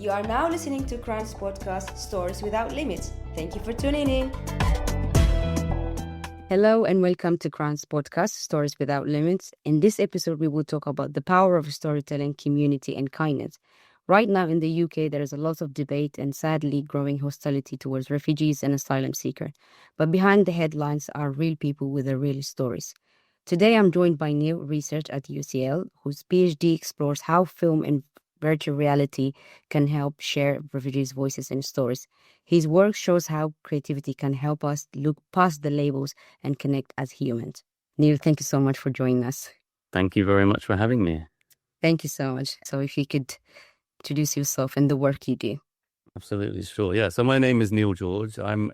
You are now listening to KRAN's podcast, Stories Without Limits. Thank you for tuning in. Hello and welcome to KRAN's podcast, Stories Without Limits. In this episode, we will talk about the power of storytelling, community, and kindness. Right now in the UK, there is a lot of debate and sadly growing hostility towards refugees and asylum seekers. But behind the headlines are real people with their real stories. Today, I'm joined by Neil, researcher at UCL, whose PhD explores how film and virtual reality can help share refugees' voices and stories. His work shows how creativity can help us look past the labels and connect as humans. Neil, thank you so much for joining us. Thank you very much for having me. Thank you so much. So if you could introduce yourself and the work you do. Absolutely, sure. Yeah, so my name is Neil George. I'm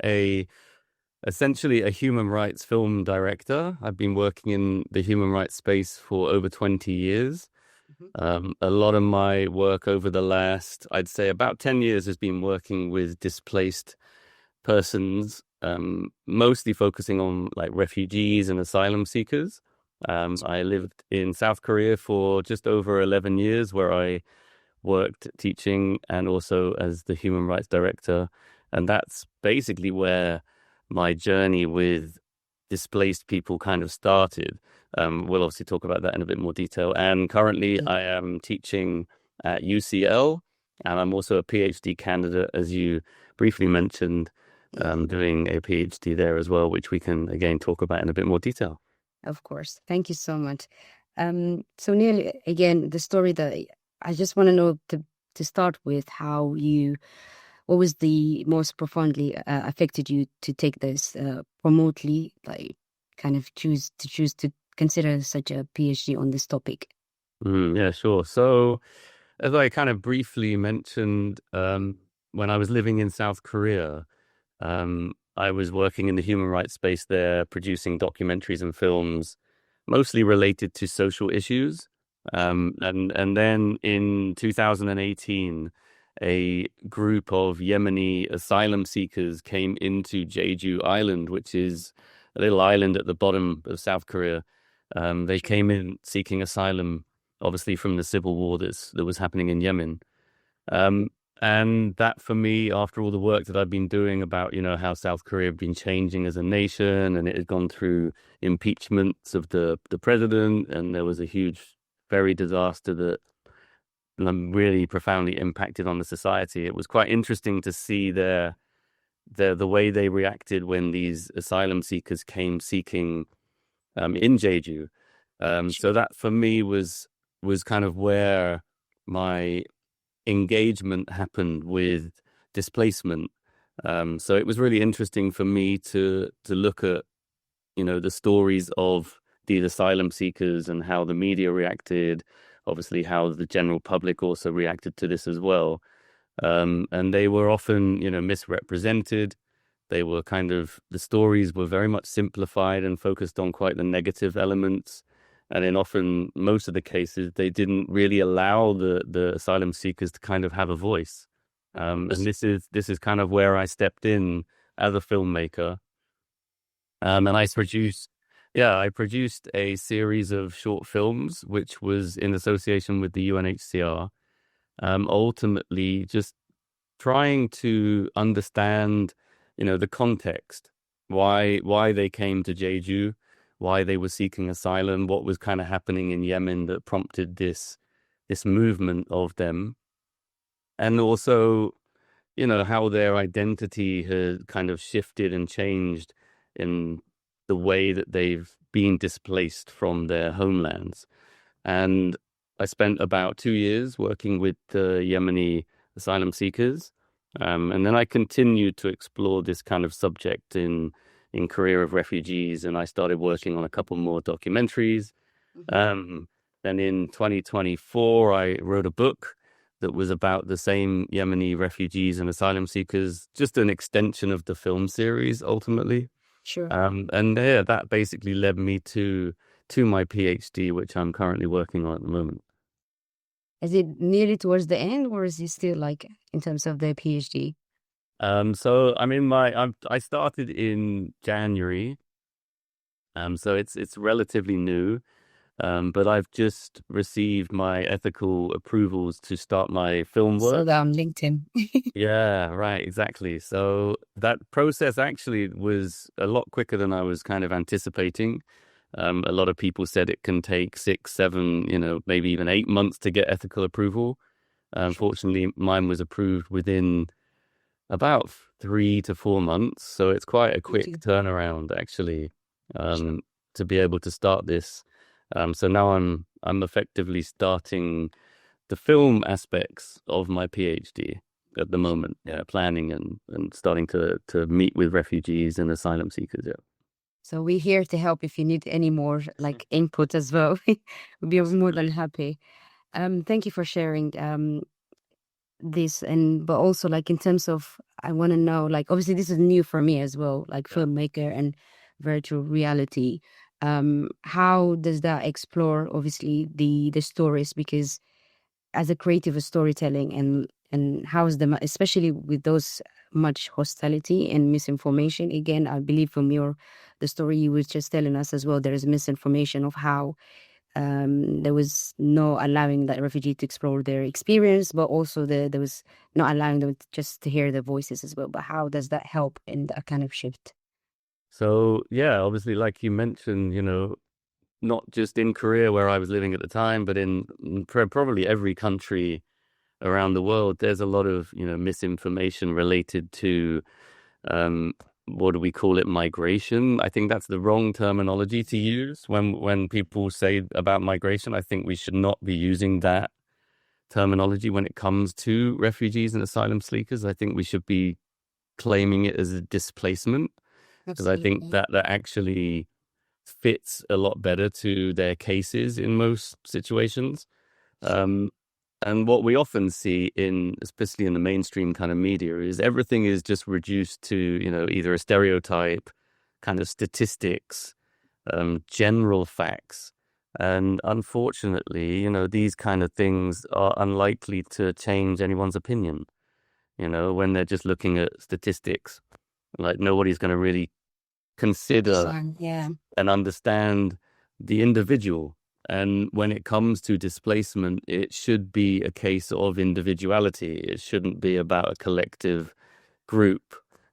essentially a human rights film director. I've been working in the human rights space for over 20 years. A lot of my work over the last, I'd say about 10 years has been working with displaced persons, mostly focusing on like refugees and asylum seekers. I lived in South Korea for just over 11 years where I worked teaching and also as the human rights director. And that's basically where my journey with displaced people kind of started. We'll obviously talk about that in a bit more detail. And currently I am teaching at UCL, and I'm also a PhD candidate, as you briefly mentioned, doing a PhD there as well, which we can again talk about in a bit more detail. Of course. Thank you so much. So Neil, again, the story that I just want to know to start with what was the most profoundly affected you to take this remotely, like kind of choose to consider such a PhD on this topic? Yeah, sure. So as I kind of briefly mentioned, when I was living in South Korea, I was working in the human rights space there, producing documentaries and films, mostly related to social issues. And then in 2018, a group of Yemeni asylum seekers came into Jeju Island, which is a little island at the bottom of South Korea. They came in seeking asylum, obviously from the civil war that was happening in Yemen. And that for me, after all the work that I've been doing about, how South Korea had been changing as a nation, and it had gone through impeachments of the president, and there was a huge ferry disaster that really profoundly impacted on the society. It was quite interesting to see the way they reacted when these asylum seekers came seeking in Jeju. So that for me was kind of where my engagement happened with displacement. So it was really interesting for me to look at, the stories of these asylum seekers and how the media reacted, obviously how the general public also reacted to this as well. And they were often, misrepresented. They were the stories were very much simplified and focused on quite the negative elements. And in often, most of the cases, they didn't really allow the asylum seekers to kind of have a voice. And this is kind of where I stepped in as a filmmaker. And I produced a series of short films, which was in association with the UNHCR. Ultimately, just trying to understand, the context, why they came to Jeju, why they were seeking asylum, what was kind of happening in Yemen that prompted this movement of them, and also, how their identity had kind of shifted and changed in the way that they've been displaced from their homelands. And I spent about 2 years working with the Yemeni asylum seekers. And then I continued to explore this kind of subject in Career of Refugees, and I started working on a couple more documentaries. Then in 2024, I wrote a book that was about the same Yemeni refugees and asylum seekers, just an extension of the film series, ultimately. Sure. And yeah, that basically led me to my PhD, which I'm currently working on at the moment. Is it nearly towards the end, or is it still like in terms of the PhD? So I'm in I started in January. So it's relatively new. But I've just received my ethical approvals to start my film So work. that on LinkedIn. Yeah, right, exactly. So that process actually was a lot quicker than I was kind of anticipating. A lot of people said it can take 6, 7, maybe even 8 months to get ethical approval. Sure. Unfortunately, mine was approved within about 3 to 4 months. So it's quite a Which quick is turnaround, actually, sure. um, to be able to start this. So now I'm effectively starting the film aspects of my PhD at the moment. Yeah, planning and starting to meet with refugees and asylum seekers. Yeah. So we're here to help if you need any more like input as well. We'll be more than happy. Thank you for sharing this, and but also like in terms of I want to know, like obviously this is new for me as well, like Yeah. filmmaker and virtual reality. How does that explore obviously the stories? Because as a creative storytelling, and how is the especially with those much hostility and misinformation, again I believe from your the story you was just telling us as well, there is misinformation of how there was no allowing that refugee to explore their experience, but also there was not allowing them just to hear their voices as well. But how does that help in that kind of shift? So yeah, obviously, like you mentioned, not just in Korea where I was living at the time, but in probably every country around the world, there's a lot of, misinformation related to um, what do we call it, migration. I think that's the wrong terminology to use when people say about migration. I think we should not be using that terminology when it comes to refugees and asylum seekers. I think we should be claiming it as a displacement, because I think Absolutely. that actually fits a lot better to their cases in most situations. Sure. Um, and what we often see especially in the mainstream kind of media, is everything is just reduced to, either a stereotype, kind of statistics, general facts. And unfortunately, these kind of things are unlikely to change anyone's opinion, when they're just looking at statistics. Like nobody's going to really consider Son, yeah. and understand the individual. And when it comes to displacement, it should be a case of individuality. It shouldn't be about a collective group,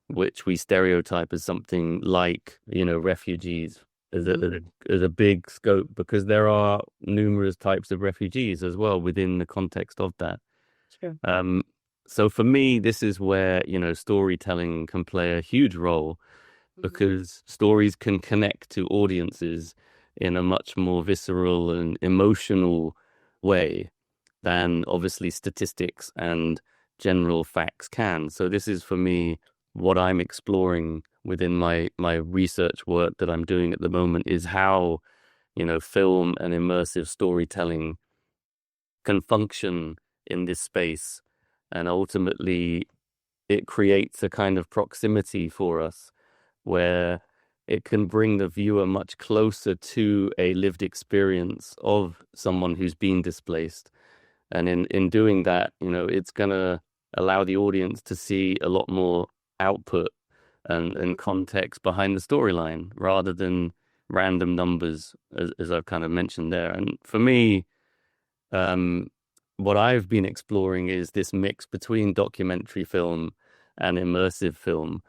which we stereotype as something like, refugees as a, Mhm. as a big scope, because there are numerous types of refugees as well within the context of that. Sure. Um, so for me, this is where, storytelling can play a huge role, Mhm. because stories can connect to audiences in a much more visceral and emotional way than obviously statistics and general facts can. So this is for me what I'm exploring within my research work that I'm doing at the moment, is how, film and immersive storytelling can function in this space. And ultimately it creates a kind of proximity for us where it can bring the viewer much closer to a lived experience of someone who's been displaced. And in doing that, it's going to allow the audience to see a lot more output and context behind the storyline, rather than random numbers, as I've kind of mentioned there. And for me, um, what I've been exploring is this mix between documentary film and immersive film,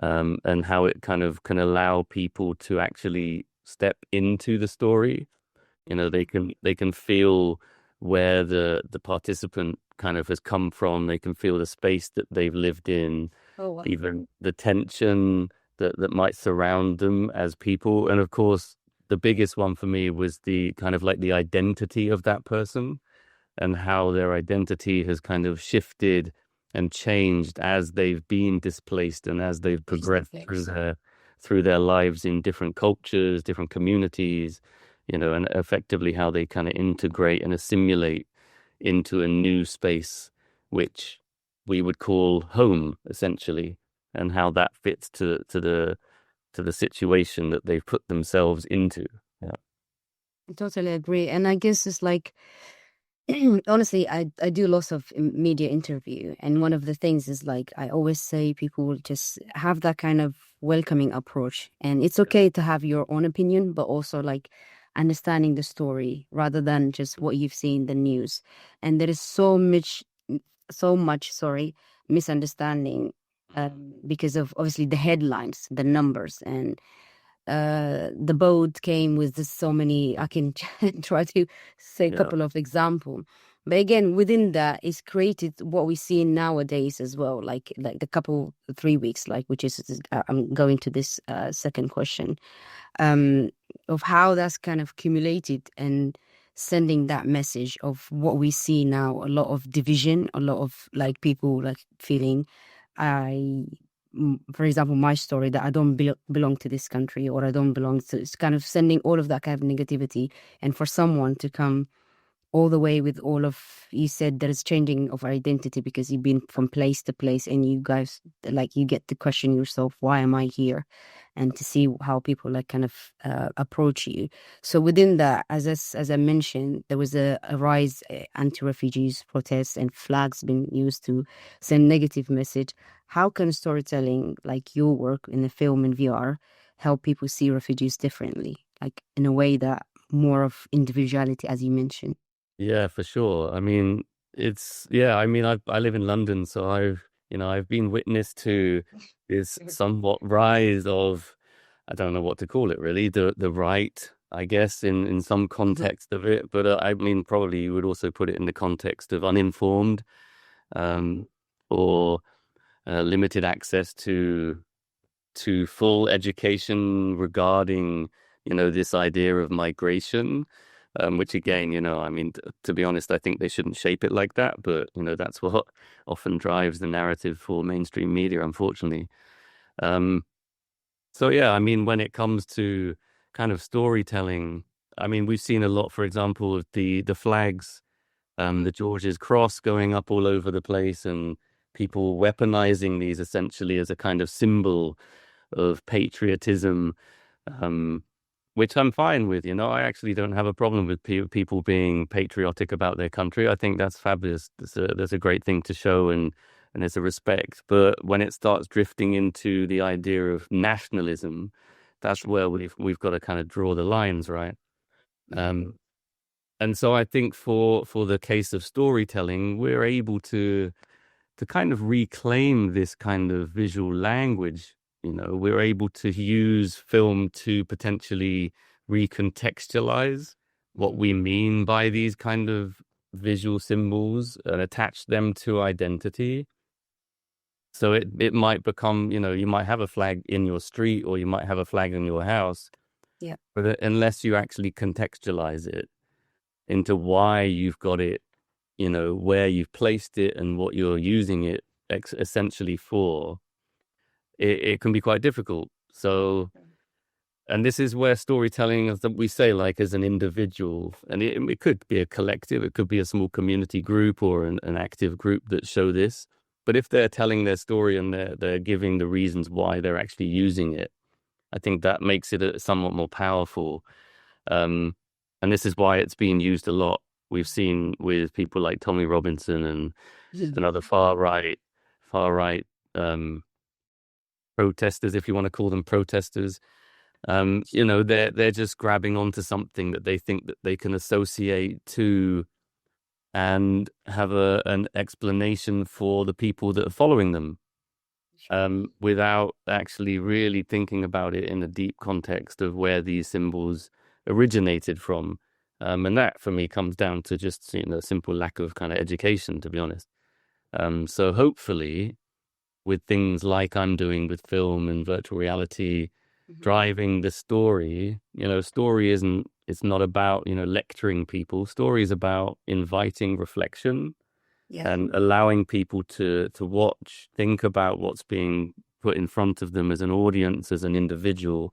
and how it kind of can allow people to actually step into the story. They can feel where the participant kind of has come from. They can feel the space that they've lived in, Oh wow. even the tension that might surround them as people. And of course, the biggest one for me was the kind of like the identity of that person, and how their identity has kind of shifted and changed as they've been displaced and as they've Face to progressed face. through their lives in different cultures, different communities, and effectively how they kind of integrate and assimilate into a new space, which we would call home, essentially, and how that fits to the situation that they've put themselves into. Yeah. I totally agree. And I guess it's like honestly, I do lots of media interview, and one of the things is like I always say people will just have that kind of welcoming approach, and it's okay to have your own opinion, but also like understanding the story rather than just what you've seen in the news. And there is so much, sorry, misunderstanding because of obviously the headlines, the numbers, and the boat came with just so many. I can try to say a Yeah. couple of examples, but again, within that is created what we see nowadays as well, like the couple 3 weeks, like which is I'm going to this second question um, of how that's kind of accumulated and sending that message of what we see now, a lot of division, a lot of like people like feeling for example, my story that I don't belong to this country or I don't belong to, it's kind of sending all of that kind of negativity. And for someone to come all the way with all of, you said there is changing of identity because you've been from place to place and you guys like you get to question yourself, why am I here, and to see how people like kind of approach you. So within that, as I mentioned, there was a rise anti-refugees protests and flags being used to send negative message. How can storytelling like your work in the film and VR help people see refugees differently, like in a way that more of individuality, as you mentioned? Yeah, for sure. I mean, I live in London, so I've been witness to this somewhat rise of, I don't know what to call it really, the right, I guess, in some context of it. But I mean, probably you would also put it in the context of uninformed, um, or limited access to full education regarding, this idea of migration, which again, I mean, to be honest, I think they shouldn't shape it like that, but, that's what often drives the narrative for mainstream media, unfortunately. Um, so, yeah, I mean, when it comes to kind of storytelling, I mean, we've seen a lot, for example, of the flags, the George's Cross going up all over the place and people weaponizing these essentially as a kind of symbol of patriotism, um, which I'm fine with. I actually don't have a problem with people being patriotic about their country. I think that's fabulous. That's a great thing to show, and there's a respect. But when it starts drifting into the idea of nationalism, that's where we've got to kind of draw the lines, right? Um, and so I think for the case of storytelling, we're able to kind of reclaim this kind of visual language. We're able to use film to potentially recontextualize what we mean by these kind of visual symbols and attach them to identity. So it might become, you might have a flag in your street or you might have a flag in your house, Yeah. but unless you actually contextualize it into why you've got it, where you've placed it and what you're using it essentially for, it can be quite difficult. So, and this is where storytelling, as we say, like as an individual, and it could be a collective, it could be a small community group or an active group that show this. But if they're telling their story and they're giving the reasons why they're actually using it, I think that makes it somewhat more powerful. Um, and this is why it's being used a lot. We've seen with people like Tommy Robinson and other far right um, protesters, if you want to call them protesters. They're just grabbing onto something that they think that they can associate to and have an explanation for the people that are following them, without actually really thinking about it in a deep context of where these symbols originated from. And that for me comes down to just, simple lack of kind of education, to be honest. So hopefully with things like I'm doing with film and virtual reality, driving the story, story it's not about, lecturing people. Story is about inviting reflection Yeah. and allowing people to watch, think about what's being put in front of them as an audience, as an individual,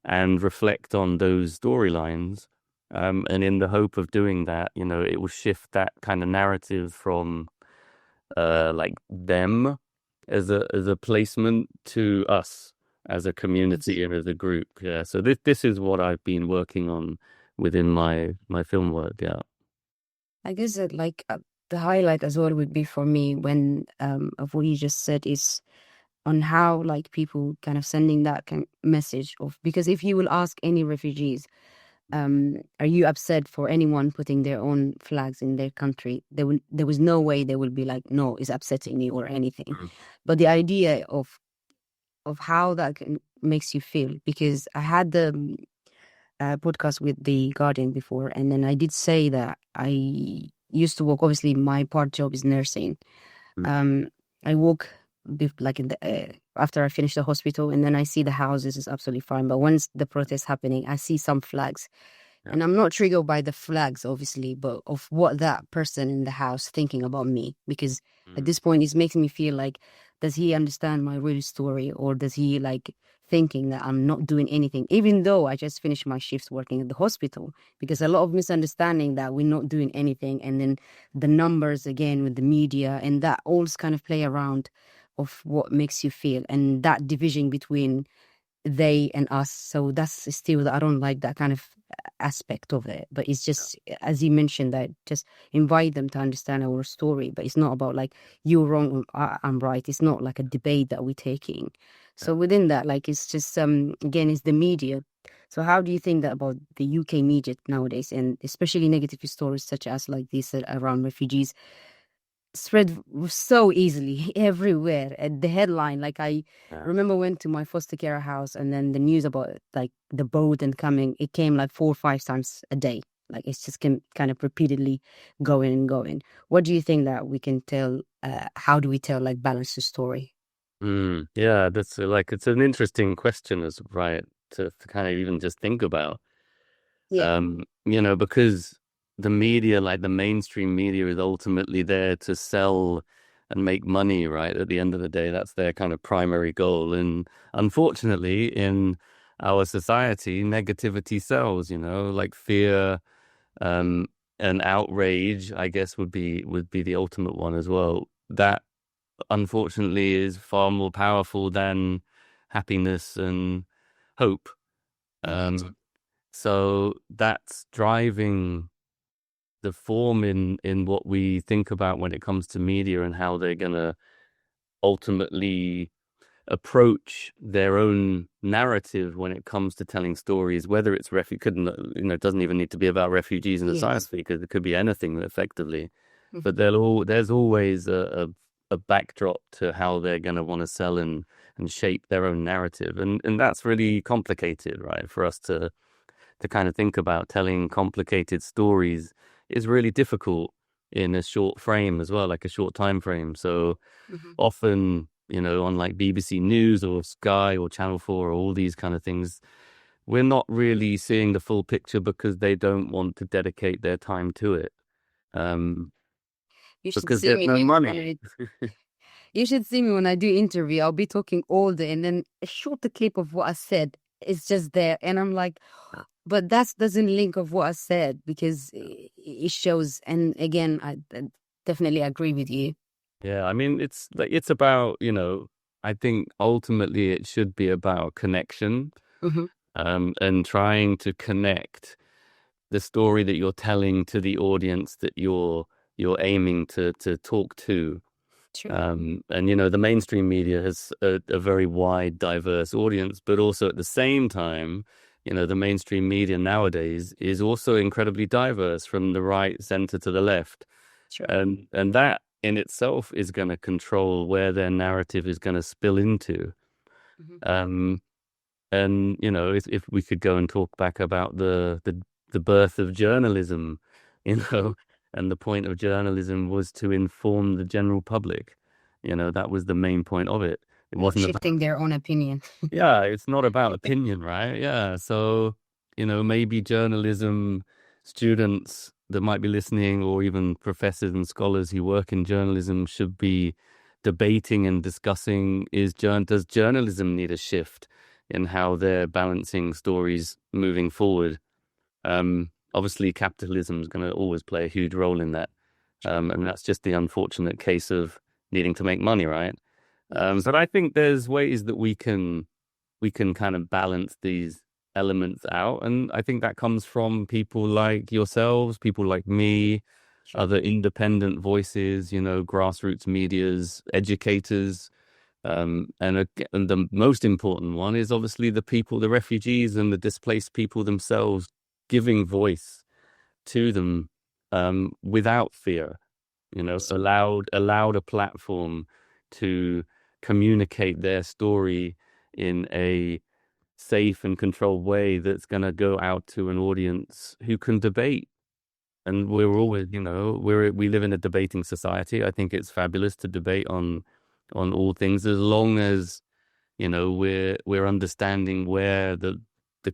and reflect on those storylines. And in the hope of doing that, it will shift that kind of narrative from like them as a placement to us as a community and as a group. Yeah. So this is what I've been working on within my film work. Yeah. I guess that like the highlight as well would be for me when of what you just said is on how like people kind of sending that kind message of, because if you will ask any refugees Are you upset for anyone putting their own flags in their country? There was no way they will be like, no, it's upsetting me or anything. Mm. But the idea of how that makes you feel, because I had the podcast with the Guardian before, and then I did say that I used to work. Obviously, my part job is nursing. Mm. Um, I walk like in the after I finish the hospital, and then I see the houses is absolutely fine. But once the protest happening, I see some flags, Yeah. and I'm not triggered by the flags, obviously, but of what that person in the house thinking about me. Because at Mm. this point, it makes me feel like, does he understand my real story, or does he like thinking that I'm not doing anything, even though I just finished my shifts working at the hospital? Because a lot of misunderstanding that we're not doing anything, and then the numbers again with the media, and that all kind of play around of what makes you feel, and that division between they and us. So that's still that I don't like that kind of aspect of it. But it's Yeah. just as you mentioned, that just invite them to understand our story. But it's not about like you're wrong, I'm right. It's not like a debate that we're taking. Yeah. So within that, like it's just again, it's the media. So how do you think that about the UK media nowadays, and especially negative stories such as like this around refugees? Spread so easily everywhere. And the headline, like I Yeah. remember went to my foster care house, and then the news about like the boat and coming, it came like 4 or 5 times a day. Like it's just kind of repeatedly going and going. What do you think that we can tell? How do we tell like balance the story? Yeah, that's like it's an interesting question, as right to kind of even just think about. Yeah. Because the media, like the mainstream media, is ultimately there to sell and make money, right? At the end of the day, that's their kind of primary goal. And unfortunately, in our society, negativity sells, like fear, um, and outrage, I guess would be the ultimate one as well. That unfortunately is far more powerful than happiness and hope. Indeed. So that's driving the form in what we think about when it comes to media and how they're gonna ultimately approach their own narrative when it comes to telling stories, whether it's couldn't it doesn't even need to be about refugees and asylum Yes. seekers. It could be anything effectively. Mhm. But there's always a backdrop to how they're going to want to sell and shape their own narrative, and that's really complicated, right? For us to kind of think about telling complicated stories is really difficult in a short frame as well, like a short time frame. So Mhm. often, on like BBC News or Sky or Channel 4 or all these kind of things, we're not really seeing the full picture because they don't want to dedicate their time to it. Um, You should because see there's no me when money. I You should see me when I do interview. I'll be talking all day, and then a short clip of what I said is just there, and I'm like, but that doesn't link of what I said, because it shows. And again, I definitely agree with you. Yeah, I mean, it's like it's about, I think ultimately it should be about connection, Hmm. and trying to connect the story that you're telling to the audience that you're aiming to talk to. True. And the mainstream media has a very wide, diverse audience, but also at the same time, the mainstream media nowadays is also incredibly diverse from the right center to the left. True. And that in itself is going to control where their narrative is going to spill into. Hmm. Um, and if we could go and talk back about the birth of journalism, you Hmm. know, and the point of journalism was to inform the general public. That was the main point of it. It Not wasn't about, shifting their own opinion. yeah, it's not about opinion, right? Yeah. So, maybe journalism students that might be listening, or even professors and scholars who work in journalism, should be debating and discussing does journalism need a shift in how they're balancing stories moving forward? Obviously, capitalism is going to always play a huge role in that. True. And that's just the unfortunate case of needing to make money, right? Yes. But I think there's ways that we can kind of balance these elements out. And I think that comes from people like yourselves, people like me, True. other independent voices, grassroots medias, educators. And the most important one is obviously the people, the refugees and the displaced people themselves. giving voice to them without fear, allowed a platform to communicate their story in a safe and controlled way that's going to go out to an audience who can debate. And we're always, we live in a debating society. I think it's fabulous to debate on all things, as long as we're understanding where the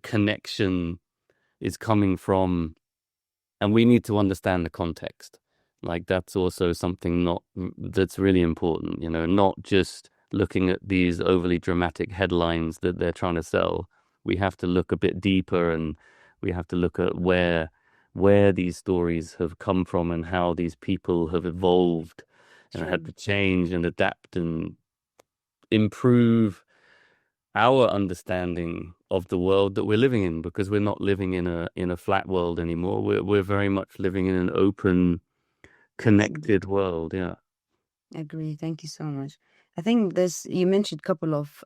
connection is coming from, and we need to understand the context. Like, that's also something not that's really important, not just looking at these overly dramatic headlines that they're trying to sell. We have to look a bit deeper, and we have to look at where these stories have come from and how these people have evolved and had to change and adapt and improve our understanding of the world that we're living in, because we're not living in a flat world anymore. We're very much living in an open, connected world. Yeah. I agree. Thank you so much. I think you mentioned a couple of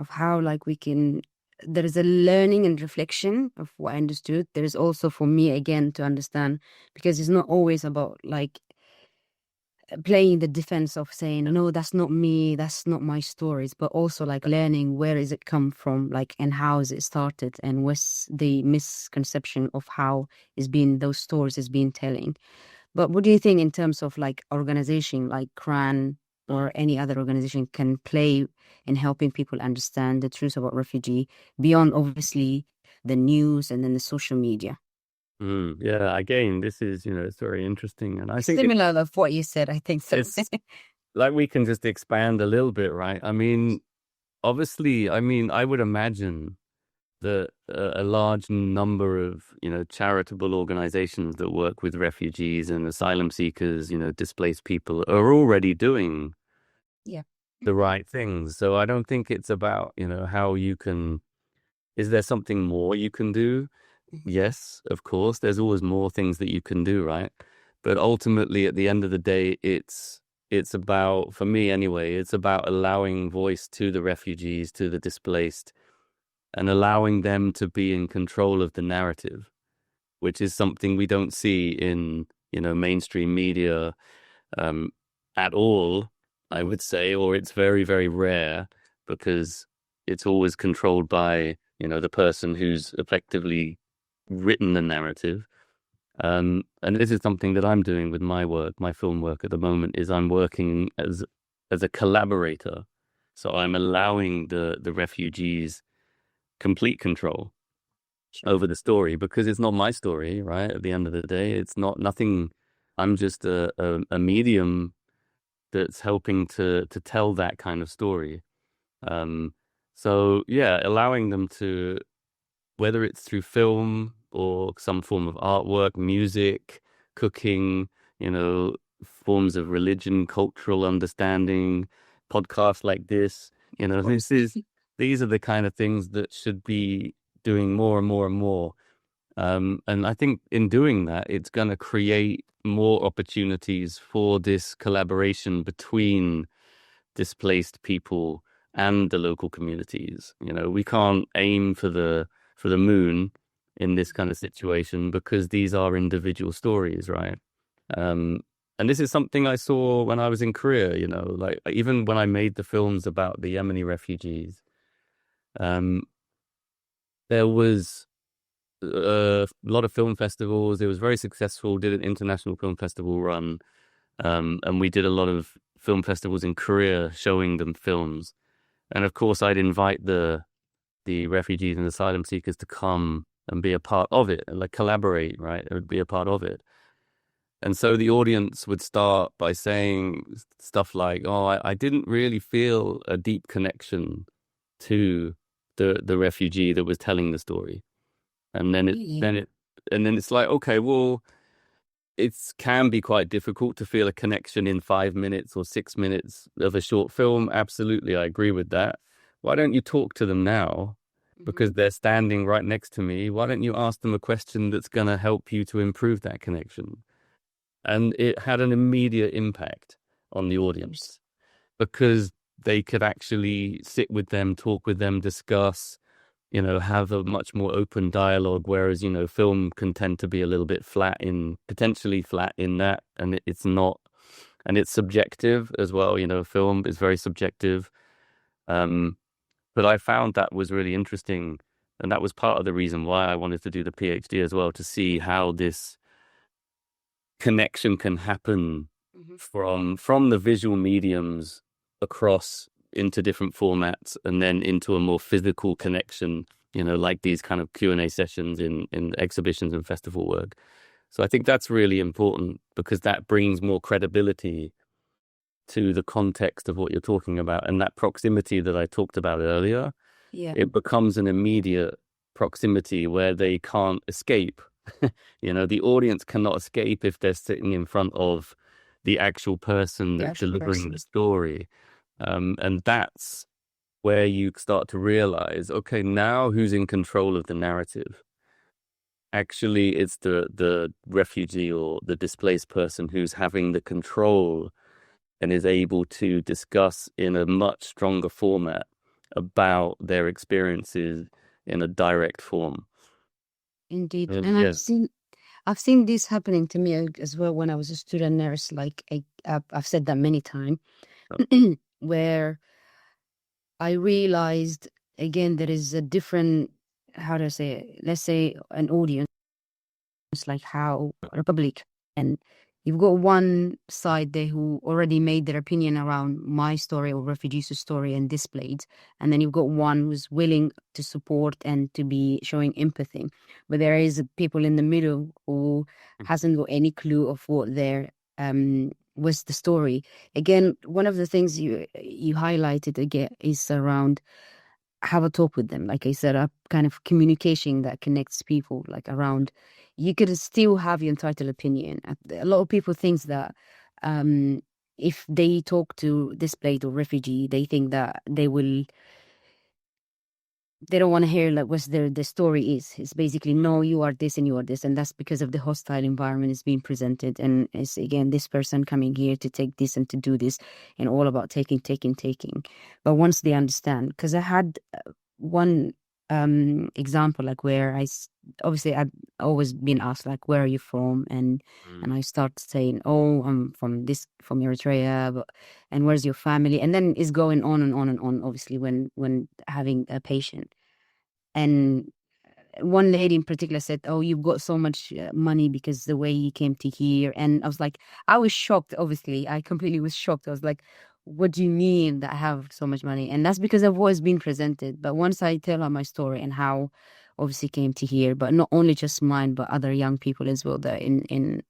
how like we can, there is a learning and reflection of what I understood. There is also for me again to understand, because it's not always about like playing the defense of saying, no, that's not me, that's not my stories, but also like learning where is it come from, like, and how is it started, and what's the misconception of how is being those stories is being telling. But what do you think in terms of like organization like KRAN or any other organization can play in helping people understand the truth about refugee beyond obviously the news and then the social media? Yeah, again, this is, it's very interesting. And I think Similar of what you said, I think so. it's like we can just expand a little bit, right? I mean, obviously, I would imagine that a large number of, charitable organizations that work with refugees and asylum seekers, displaced people, are already doing Yeah. the right things. So I don't think it's about, how you can, is there something more you can do? Yes, of course. There's always more things that you can do, right? But ultimately, at the end of the day, it's about, for me anyway, it's about allowing voice to the refugees, to the displaced, and allowing them to be in control of the narrative, which is something we don't see in, mainstream media um, at all, I would say, or it's very, very rare, because it's always controlled by, the person who's effectively written the narrative. And this is something that I'm doing with my work, my film work at the moment, is I'm working as a collaborator. So I'm allowing the refugees complete control over the story, because it's not my story, right? At the end of the day, it's not nothing. I'm just a medium that's helping to tell that kind of story. Um, so yeah, allowing them to, whether it's through film or some form of artwork, music, cooking, forms of religion, cultural understanding, podcasts like this, these are the kind of things that should be doing more and more and more. And I think in doing that, it's going to create more opportunities for this collaboration between displaced people and the local communities. We can't aim for the moon in this kind of situation, because these are individual stories, right? Um, and this is something I saw when I was in Korea, like even when I made the films about the Yemeni refugees, um, there was a lot of film festivals. It was very successful, did an international film festival run. And we did a lot of film festivals in Korea showing them films. And of course, I'd invite the refugees and asylum seekers to come and be a part of it, and like collaborate, right? It would be a part of it. And so the audience would start by saying stuff like, "Oh, I didn't really feel a deep connection to the refugee that was telling the story." And then Really? it's like, okay, well, it can be quite difficult to feel a connection in 5 minutes or 6 minutes of a short film. Absolutely, I agree with that. Why don't you talk to them now? Because they're standing right next to me. Why don't you ask them a question that's going to help you to improve that connection? And it had an immediate impact on the audience, because they could actually sit with them, talk with them, discuss, have a much more open dialogue, whereas, film can tend to be a little bit potentially flat in that, and it's not, and it's subjective as well. Film is very subjective. Um, but I found that was really interesting, and that was part of the reason why I wanted to do the PhD as well, to see how this connection can happen Mhm. from the visual mediums across into different formats, and then into a more physical connection, like these kind of Q&A sessions in exhibitions and festival work. So I think that's really important, because that brings more credibility to the context of what you're talking about, and that proximity that I talked about earlier. Yeah, It becomes an immediate proximity where they can't escape. The audience cannot escape if they're sitting in front of the actual person the that's actual delivering the person. story. And that's where you start to realize, okay, now who's in control of the narrative? Actually, it's the refugee or the displaced person who's having the control and is able to discuss in a much stronger format about their experiences in a direct form. Indeed. And Yeah. I've seen this happening to me as well when I was a student nurse. Like I've said that many times, where I realized again there is a different, how do I say it? Let's say an audience like how Republic, and you've got one side there who already made their opinion around my story or refugees' story and displayed, and then you've got one who's willing to support and to be showing empathy, but there is people in the middle who hasn't got any clue of what their was the story. Again, one of the things you highlighted again is around have a talk with them. Like I said, a kind of communication that connects people, like around, you could still have your entitled opinion. A lot of people think that um, if they talk to displaced or refugee, they think that they don't want to hear like what the story is. It's basically, no, you are this and you are this, and that's because of the hostile environment is being presented, and it's again this person coming here to take this and to do this, and all about taking, taking, taking. But once they understand, because I had one example like where obviously I've always been asked like where are you from, and I start saying, oh, I'm from Eritrea, and where's your family, and then it's going on and on and on, obviously when having a patient. And one lady in particular said, oh, you've got so much money because the way you came to here. And I was like, I was shocked. Obviously I completely was shocked. I was like, what do you mean that I have so much money? And that's because I've always been presented. But once I tell her my story and how obviously came to here, but not only just mine but other young people as well that in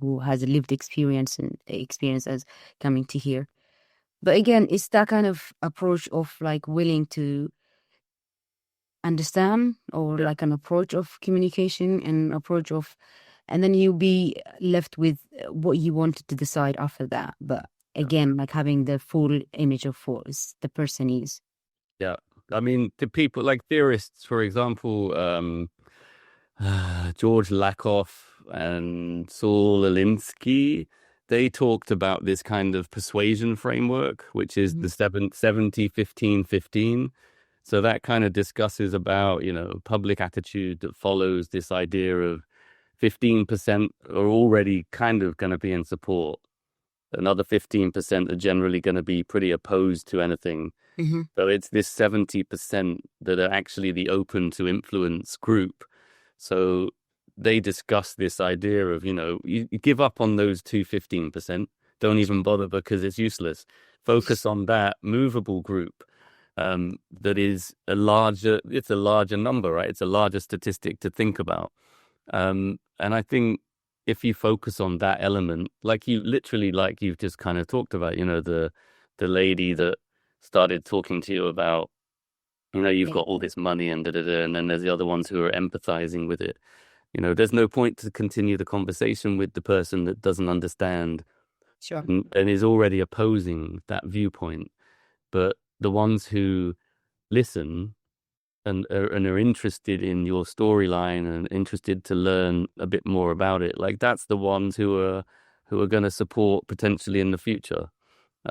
who has a lived experience and experience as coming to here. But again, it's that kind of approach of like willing to understand, or Yeah. like an approach of communication and approach of, and then you'll be left with what you wanted to decide after that. But Yeah. again, like having the full image of what the person is. Yeah. I mean, to people like theorists, for example, George Lakoff and Saul Alinsky, they talked about this kind of persuasion framework, which is Mhm. the 70, 15, 15. So that kind of discusses about, public attitude that follows this idea of 15% are already kind of going to be in support. Another 15% are generally going to be pretty opposed to anything. Mm-hmm. So it's this 70% that are actually the open to influence group. So they discuss this idea of, you give up on those two 15%, don't even bother because it's useless. Focus on that movable group. That is it's a larger number, right? It's a larger statistic to think about. And I think if you focus on that element, like you've just kind of talked about, the lady that started talking to you about, you've Yeah, got all this money and da da da, and then there's the other ones who are empathizing with it. There's no point to continue the conversation with the person that doesn't understand sure. and is already opposing that viewpoint. But the ones who listen and are interested in your storyline and interested to learn a bit more about it, like that's the ones who are going to support potentially in the future.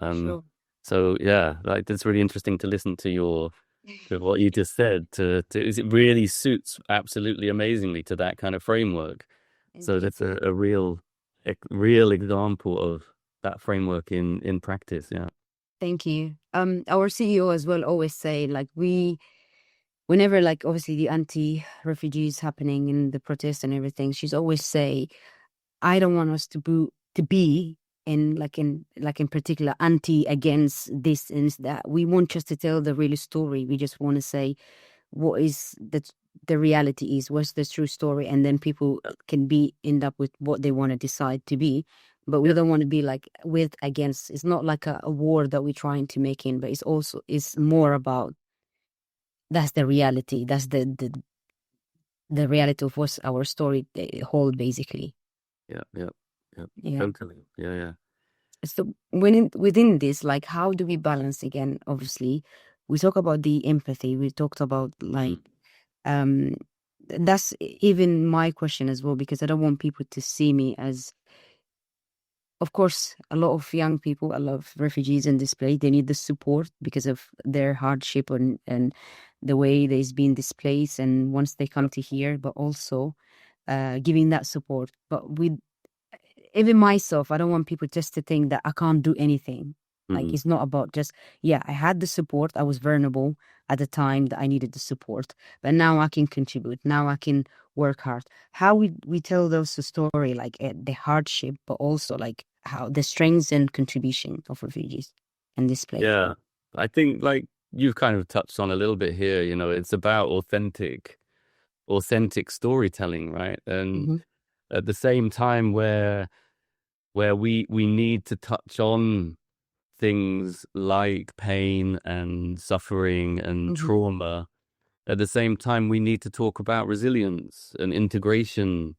Um, Sure. so yeah, like that's really interesting to listen to your to what you just said. It really suits absolutely amazingly to that kind of framework. So Indeed. that's a real example of that framework in practice. Yeah. Thank you. Our CEO as well always say like whenever like obviously the anti-refugees happening in the protests and everything, she's always say, I don't want us to be in particular anti against this and that. We want just to tell the real story. We just want to say what is the reality is, what's the true story, and then people can be end up with what they want to decide to be. But we don't want to be like with against. It's not like a war that we're trying to make in, but it's more about that's the reality. That's the reality of what's our story hold basically. Yeah. Yeah. Yeah. Yeah. Totally. Yeah. Yeah. So within this, like, how do we balance again? Obviously, we talk about the empathy. We talked about like, Mm. um, that's even my question as well because I don't want people to see me as. Of course, a lot of young people, a lot of refugees in displaced, they need the support because of their hardship and the way they've been displaced, and once they come to here, but also giving that support. But with even myself, I don't want people just to think that I can't do anything. Like Mm. it's not about just, yeah, I had the support. I was vulnerable at the time that I needed the support, but now I can contribute. Now I can work hard. How we tell those story, like the hardship, but also like how the strengths and contribution of refugees and displaced. Yeah. I think like you've kind of touched on a little bit here, it's about authentic storytelling, right? And Mm-hmm. at the same time where we need to touch on things like pain and suffering and Mm-hmm. trauma. At the same time, we need to talk about resilience and integration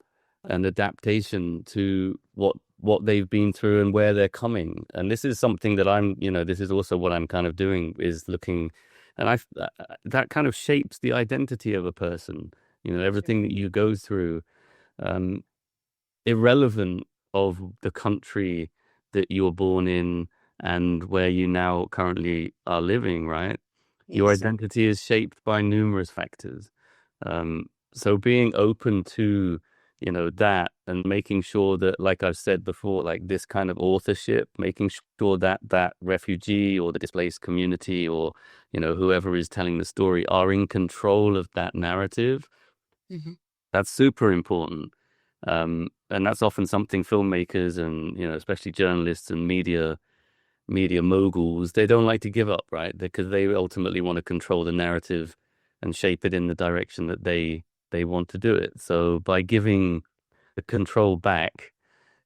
and adaptation to what they've been through and where they're coming. And this is something that this is also what I'm kind of doing is looking, and that kind of shapes the identity of a person. Sure. Everything that you go through, um, irrelevant of the country that you were born in and where you now currently are living, right? Your Yes. identity is shaped by numerous factors. So being open to, that and making sure that, like I've said before, like this kind of authorship, making sure that that refugee or the displaced community or, whoever is telling the story are in control of that narrative. Mm-hmm. That's super important. And that's often something filmmakers and, especially journalists and media moguls, they don't like to give up, right? Because they ultimately want to control the narrative and shape it in the direction that they want to do it. So by giving the control back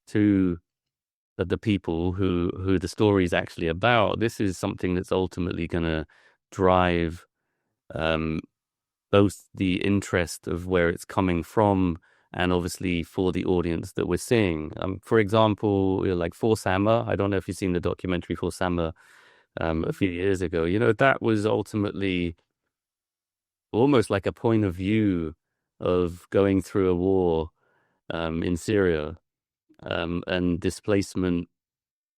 to the people who the story is actually about, this is something that's ultimately going to drive um, both the interest of where it's coming from and obviously for the audience that we're seeing. For example, like For Sama, I don't know if you've seen the documentary For Sama a few years ago. That was ultimately almost like a point of view of going through a war in Syria and displacement,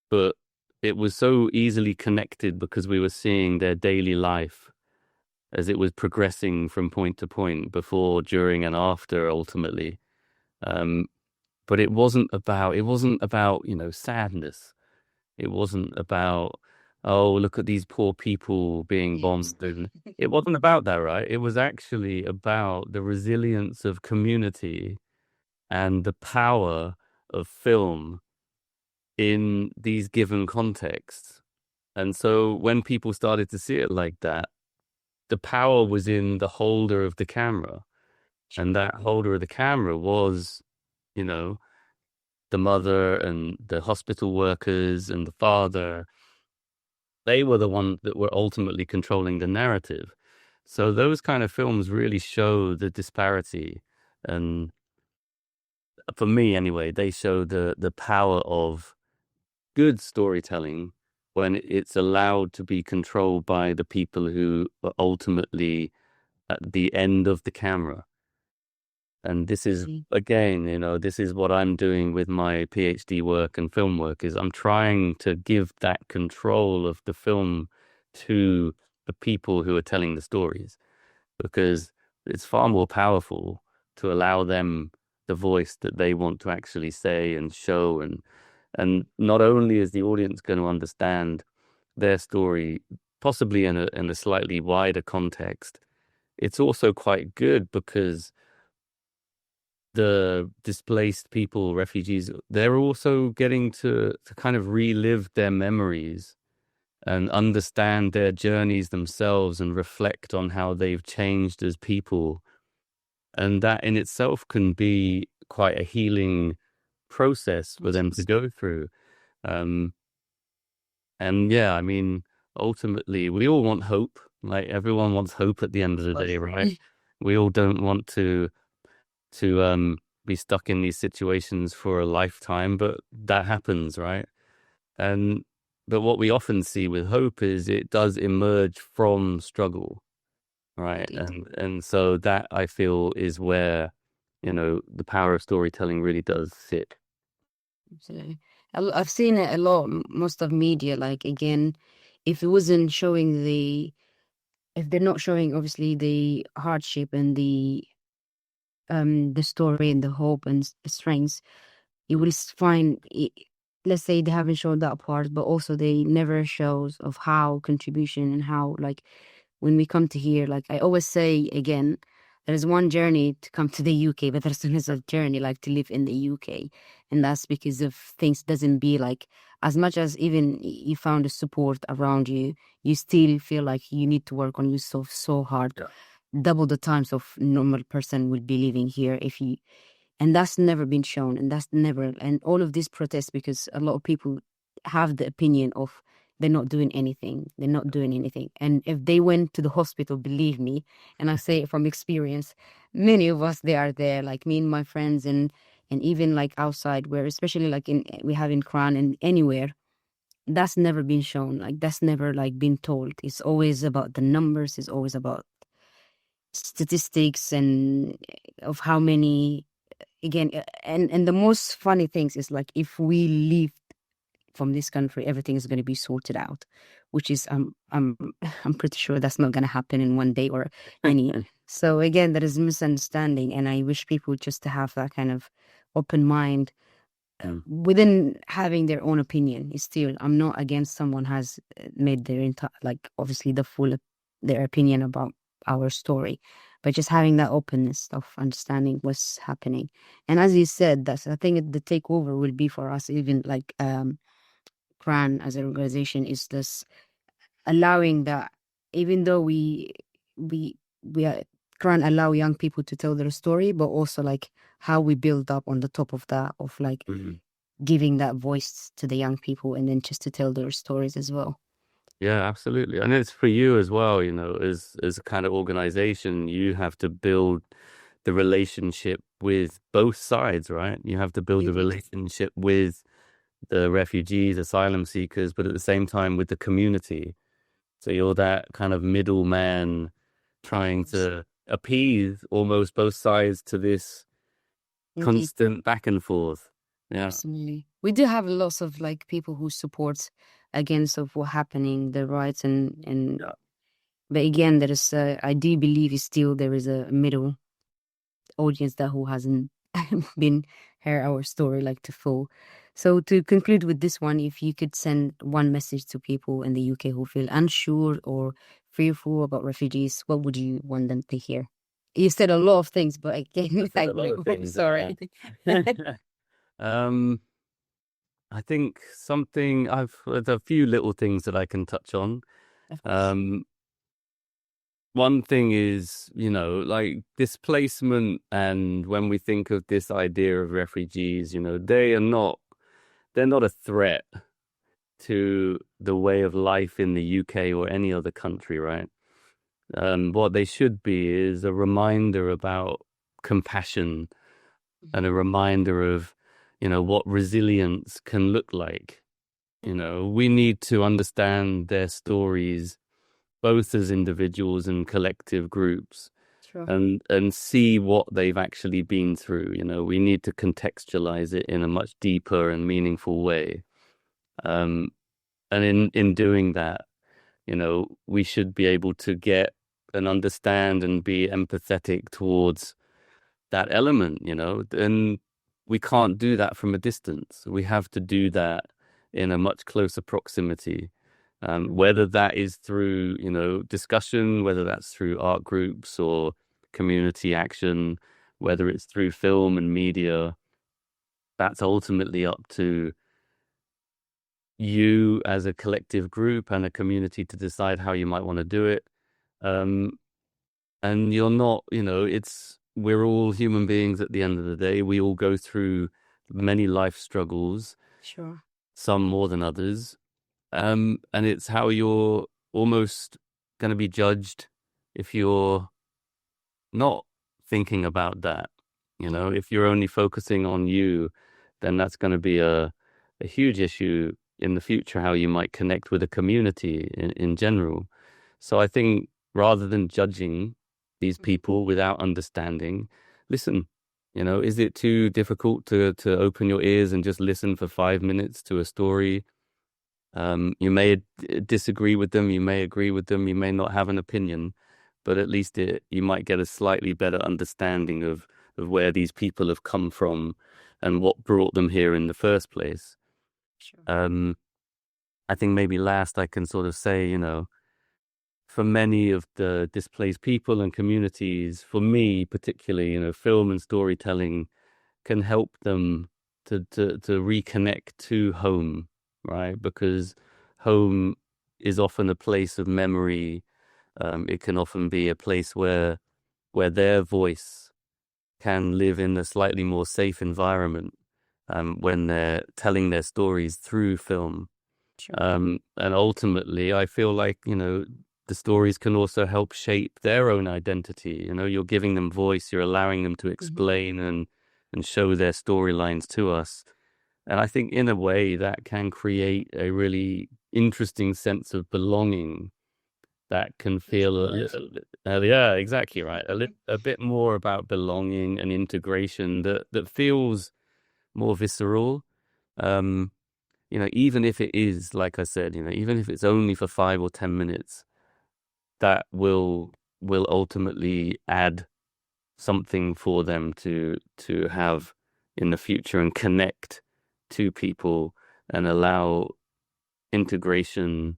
but it was so easily connected because we were seeing their daily life as it was progressing from point to point, before, during, and after, ultimately. Um, but it wasn't about sadness. It wasn't about, oh, look at these poor people being Yes. bombed. And it wasn't about that, right? It was actually about the resilience of community and the power of film in these given contexts. And so when people started to see it like that, the power was in the holder of the camera. Sure. And that holder of the camera was, you know, the mother and the hospital workers and the father. They were the ones that were ultimately controlling the narrative. So those kind of films really show the disparity. And for me, anyway, they show the power of good storytelling when it's allowed to be controlled by the people who are ultimately at the end of the camera. And this is, See. again, this is what I'm doing with my PhD work and film work, is I'm trying to give that control of the film to the people who are telling the stories, because it's far more powerful to allow them the voice that they want to actually say and show. And not only is the audience going to understand their story, possibly in a slightly wider context, it's also quite good because the displaced people, refugees, they're also getting to kind of relive their memories and understand their journeys themselves and reflect on how they've changed as people. And that in itself can be quite a healing process for them to go through. Um, and yeah, I mean, ultimately, we all want hope. Like everyone wants hope at the end of the day, right? We all don't want to be stuck in these situations for a lifetime, but that happens, right? And but what we often see with hope is it does emerge from struggle, right? Indeed. And so that I feel is where, the power of storytelling really does sit. Absolutely. I've seen it a lot, most of media, like again, if it wasn't showing if they're not showing obviously the hardship and the story and the hope and strengths, you will find let's say they haven't shown that part, but also they never shows of how contribution and how like when we come to here, like I always say again, there's one journey to come to the UK, but there's another journey like to live in the UK. And that's because of things doesn't be like as much as even you found the support around you, you still feel like you need to work on yourself so hard. Yeah. Double the times of normal person would be living here if you, and that's never been shown, and that's never, and all of these protests because a lot of people have the opinion of they're not doing anything, and if they went to the hospital, believe me, and I say it from experience, many of us they are there, like me and my friends, and even like outside where especially like in we have in KRAN and anywhere, that's never been shown, like that's never like been told. It's always about the numbers, it's always about statistics and of how many, again, and the most funny things is like if we leave from this country everything is going to be sorted out, which is I'm pretty sure that's not going to happen in one day or any. So again, there is misunderstanding, and I wish people just to have that kind of open mind Mm. within having their own opinion. It's still, I'm not against someone has made their entire, like obviously the full their opinion about our story, but just having that openness of understanding what's happening. And as you said, that's, I think the takeover will be for us, even like KRAN as an organization, is this allowing that, even though we are KRAN allow young people to tell their story, but also like how we build up on the top of that, of like giving that voice to the young people and then just to tell their stories as well. Yeah, absolutely. And it's for you as well, as a kind of organization, you have to build the relationship with both sides, right? You have to build a Indeed. relationship with the refugees, asylum seekers, but at the same time with the community. So you're that kind of middleman trying to appease almost both sides to this Indeed. constant back and forth. Yeah. Absolutely. We do have lots of like people who support against of what happening, the rights and Yeah. but again, there is I do believe is still there is a middle audience that who hasn't been heard our story like to full. So to conclude with this one, if you could send one message to people in the UK who feel unsure or fearful about refugees, what would you want them to hear? You said a lot of things, but again, Said a like, lot of things sorry. there. Um, I think there's a few little things that I can touch on. Of course. Um, One thing is, like displacement, and when we think of this idea of refugees, they're not a threat to the way of life in the UK or any other country, right? What they should be is a reminder about compassion and a reminder of, what resilience can look like. We need to understand their stories, both as individuals and collective groups, Sure. and see what they've actually been through. We need to contextualize it in a much deeper and meaningful way. Um, and in doing that, we should be able to get and understand and be empathetic towards that element, and we can't do that from a distance. We have to do that in a much closer proximity, whether that is through, discussion, whether that's through art groups or community action, whether it's through film and media. That's ultimately up to you as a collective group and a community to decide how you might want to do it. And you're not, we're all human beings at the end of the day. We all go through many life struggles. Sure. Some more than others. And it's how you're almost going to be judged if you're not thinking about that. If you're only focusing on you, then that's going to be a huge issue in the future, how you might connect with a community in general. So I think rather than judging these people without understanding, listen. Is it too difficult to open your ears and just listen for 5 minutes to a story? You may disagree with them, you may agree with them, you may not have an opinion, but at least you might get a slightly better understanding of where these people have come from and what brought them here in the first place. Sure. I think maybe last I can sort of say, for many of the displaced people and communities, for me particularly, film and storytelling can help them to reconnect to home, right? Because home is often a place of memory. It can often be a place where their voice can live in a slightly more safe environment when they're telling their stories through film. Sure. And ultimately, I feel like, the stories can also help shape their own identity. You're giving them voice, you're allowing them to explain and show their storylines to us. And I think in a way that can create a really interesting sense of belonging that can feel yeah, exactly right. A bit more about belonging and integration that feels more visceral. Even if it is, like I said, even if it's only for 5 or 10 minutes, that will ultimately add something for them to have in the future and connect to people and allow integration.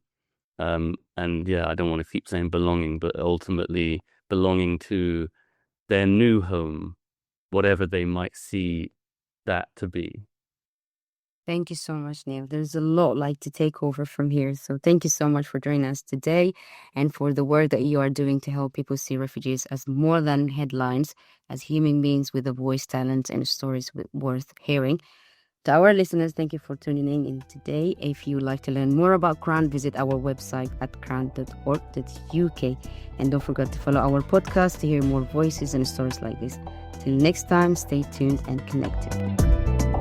And yeah, I don't want to keep saying belonging, but ultimately belonging to their new home, whatever they might see that to be. Thank you so much, Neil. There's a lot to take over from here. So thank you so much for joining us today and for the work that you are doing to help people see refugees as more than headlines, as human beings with a voice, talent, and stories worth hearing. To our listeners, thank you for tuning in today. If you would like to learn more about KRAN, visit our website at kran.org.uk. And don't forget to follow our podcast to hear more voices and stories like this. Till next time, stay tuned and connected.